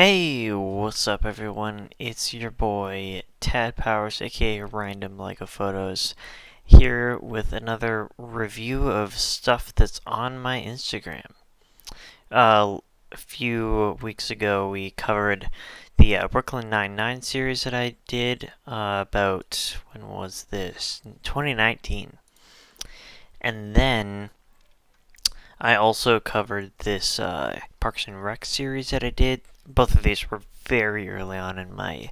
Hey, what's up everyone? It's your boy Tad Powers, aka Random Lego Photos, here with another review of stuff that's on my Instagram. A few weeks ago, we covered the Brooklyn Nine-Nine series that I did about, when was this? 2019. And then I also covered this Parks and Rec series that I did. Both of these were very early on in my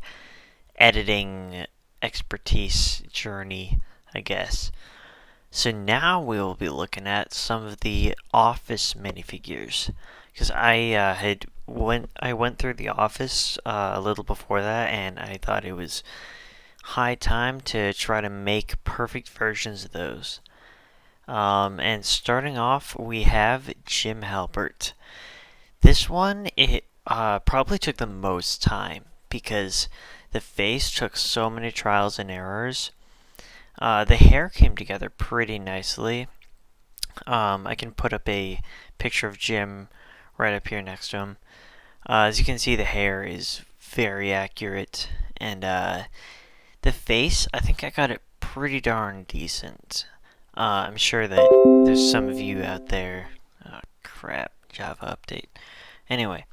editing expertise journey, I guess. So now we will be looking at some of the Office minifigures, because I went through the Office a little before that, and I thought it was high time to try to make perfect versions of those. And starting off, we have Jim Halpert. This one, it probably took the most time because the face took so many trials and errors. The hair came together pretty nicely. I can put up a picture of Jim right up here next to him. As you can see, the hair is very accurate, and the face, I think I got it pretty darn decent. I'm sure that there's some of you out there. Oh, crap, Java update. Anyway,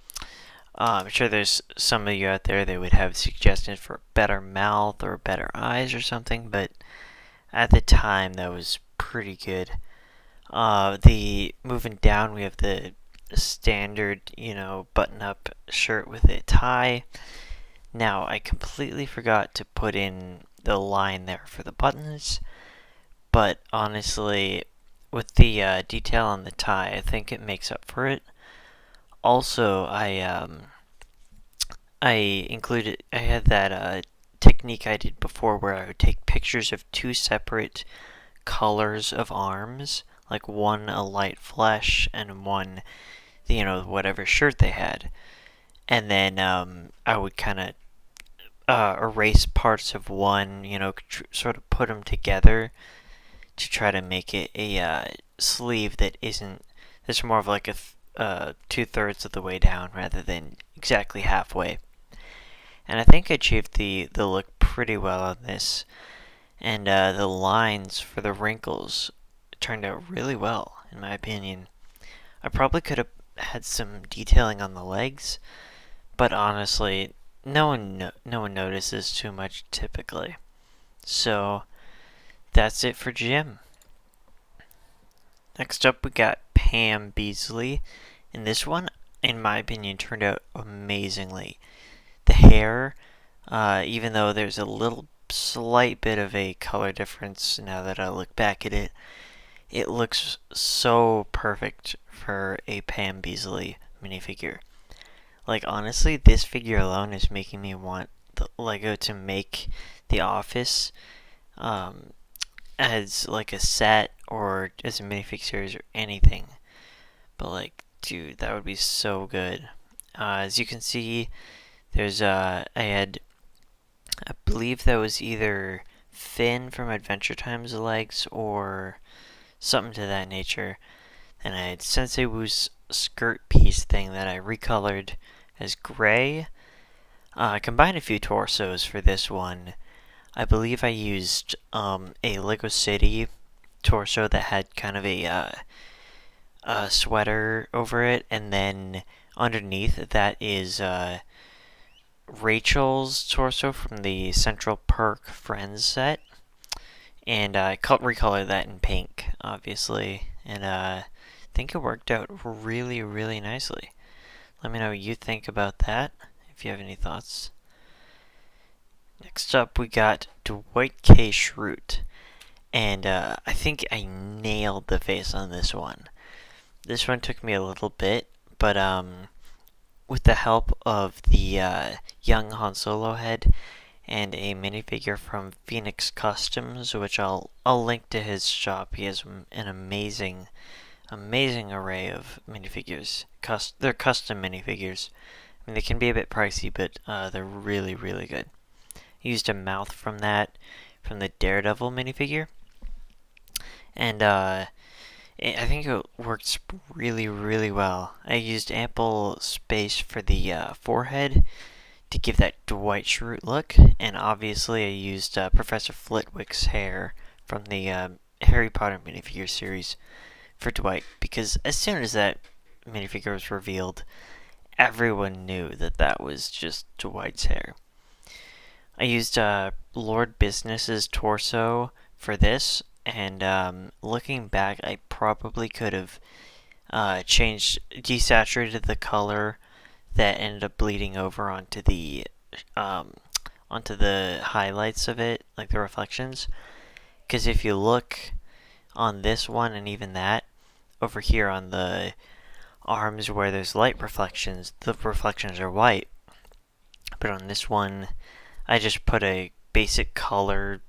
I'm sure there's some of you out there that would have suggestions for a better mouth or better eyes or something, but at the time that was pretty good. The moving down, we have the standard, button-up shirt with a tie. Now, I completely forgot to put in the line there for the buttons, but honestly, with the detail on the tie, I think it makes up for it. Also, I had that technique I did before where I would take pictures of two separate colors of arms, like one a light flesh and one, whatever shirt they had. And then I would kind of erase parts of one, sort of put them together to try to make it a sleeve that isn't, that's more of like a 2/3 of the way down rather than exactly halfway. And I think I achieved the look pretty well on this. And the lines for the wrinkles turned out really well, in my opinion. I probably could have had some detailing on the legs, but honestly, no one notices too much typically. So that's it for Jim. Next up, we got Pam Beasley, and this one, in my opinion, turned out amazingly. The hair, even though there's a little slight bit of a color difference now that I look back at it, it looks so perfect for a Pam Beasley minifigure. Like, honestly, this figure alone is making me want the Lego to make The Office as like a set or as a minifig series or anything. But like, dude, that would be so good. As you can see, there's I believe that was either Finn from Adventure Time's legs or something to that nature. And I had Sensei Wu's skirt piece thing that I recolored as gray. I combined a few torsos for this one. I believe I used a Lego City torso that had kind of a sweater over it, and then underneath that is Rachel's torso from the Central Perk Friends set, and I recolored that in pink, obviously, and I think it worked out really, really nicely. Let me know what you think about that, if you have any thoughts. Next up, we got Dwight K. Schrute, and I think I nailed the face on this one. This one took me a little bit, but with the help of the young Han Solo head and a minifigure from Phoenix Customs, which I'll link to his shop. He has an amazing array of minifigures. They're custom minifigures. I mean, they can be a bit pricey, but they're really, really good. I used a mouth from the Daredevil minifigure, and I think it works really, really well. I used ample space for the forehead to give that Dwight Schrute look, and obviously I used Professor Flitwick's hair from the Harry Potter minifigure series for Dwight, because as soon as that minifigure was revealed, everyone knew that that was just Dwight's hair. I used Lord Business's torso for this, and looking back, I probably could have desaturated the color that ended up bleeding over um, onto the highlights of it, like the reflections. Because if you look on this one and even that, over here on the arms where there's light reflections, the reflections are white. But on this one, I just put a basic color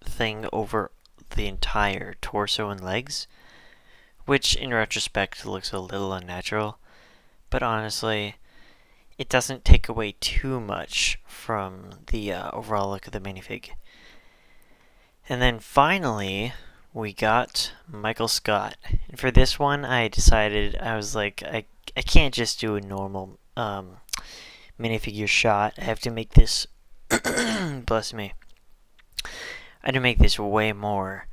thing over the entire torso and legs, which in retrospect looks a little unnatural. But honestly, it doesn't take away too much from the overall look of the minifig. And then finally, we got Michael Scott. And for this one, I decided, I was like, I can't just do a normal minifigure shot. I have to make this, bless me, I had to make this way more,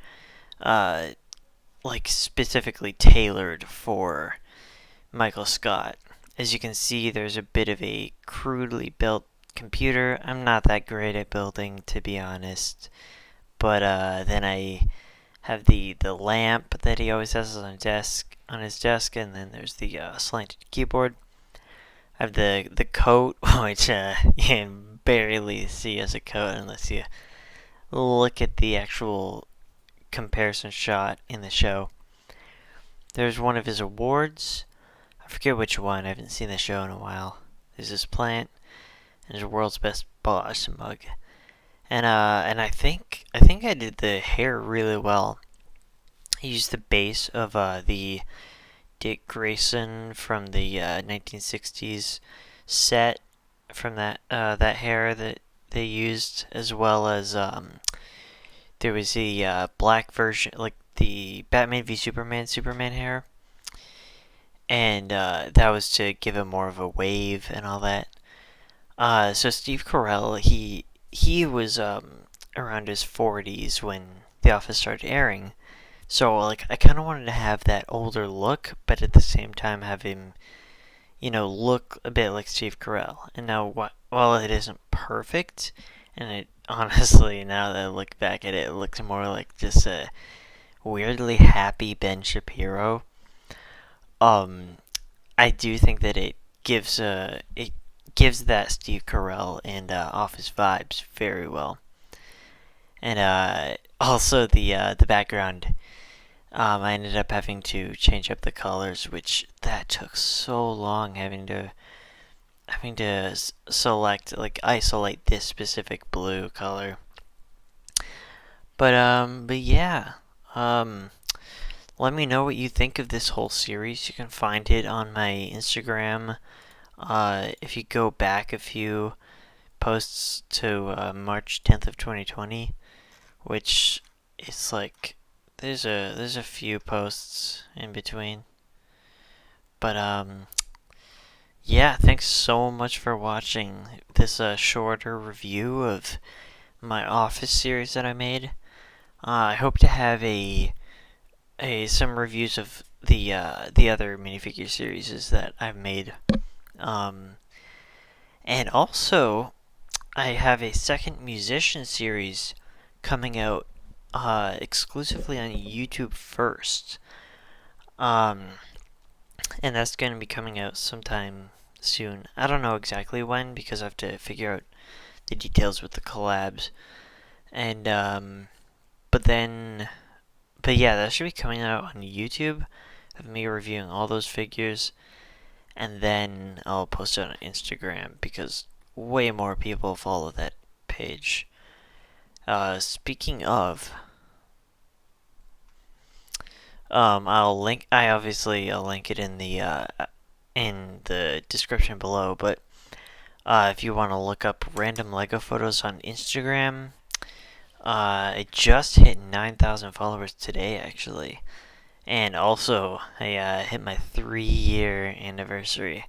like, specifically tailored for Michael Scott. As you can see, there's a bit of a crudely built computer. I'm not that great at building, to be honest. But then I have the lamp that he always has on his desk, and then there's the slanted keyboard. I have the coat, which you can barely see as a coat unless you look at the actual comparison shot in the show. There's one of his awards. I forget which one. I haven't seen the show in a while. There's this plant, and there's world's best boss mug. And I think I did the hair really well. I used the base of the Dick Grayson from the 1960s set from that hair that they used, as well as there was the black version, like the Batman v Superman hair, and that was to give him more of a wave and all that. So Steve Carell, he was around his 40s when The Office started airing. So like I kind of wanted to have that older look, but at the same time have him, look a bit like Steve Carell. And now, while it isn't perfect, and it honestly, now that I look back at it, it looks more like just a weirdly happy Ben Shapiro. I do think that it gives that Steve Carell and Office vibes very well. And also the background, I ended up having to change up the colors, which that took so long, having to select, like, isolate this specific blue color. But yeah, let me know what you think of this whole series. You can find it on my Instagram. If you go back a few posts to March 10th of 2020, which is like there's a few posts in between. But yeah, thanks so much for watching this shorter review of my Office series that I made. I hope to have some reviews of the other minifigure series that I've made. And also, I have a second musician series coming out exclusively on YouTube first. And that's going to be coming out sometime soon. I don't know exactly when because I have to figure out the details with the collabs. And but yeah, that should be coming out on YouTube of me reviewing all those figures, and then I'll post it on Instagram because way more people follow that page. Speaking of, I'll link it in the description below, but if you want to look up random Lego photos on Instagram, I just hit 9,000 followers today, actually. And also, I hit my 3-year anniversary,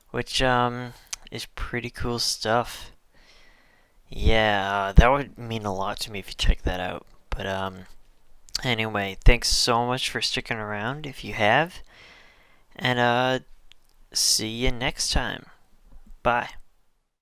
which is pretty cool stuff. Yeah, that would mean a lot to me if you check that out. But anyway, thanks so much for sticking around if you have, and see you next time. Bye.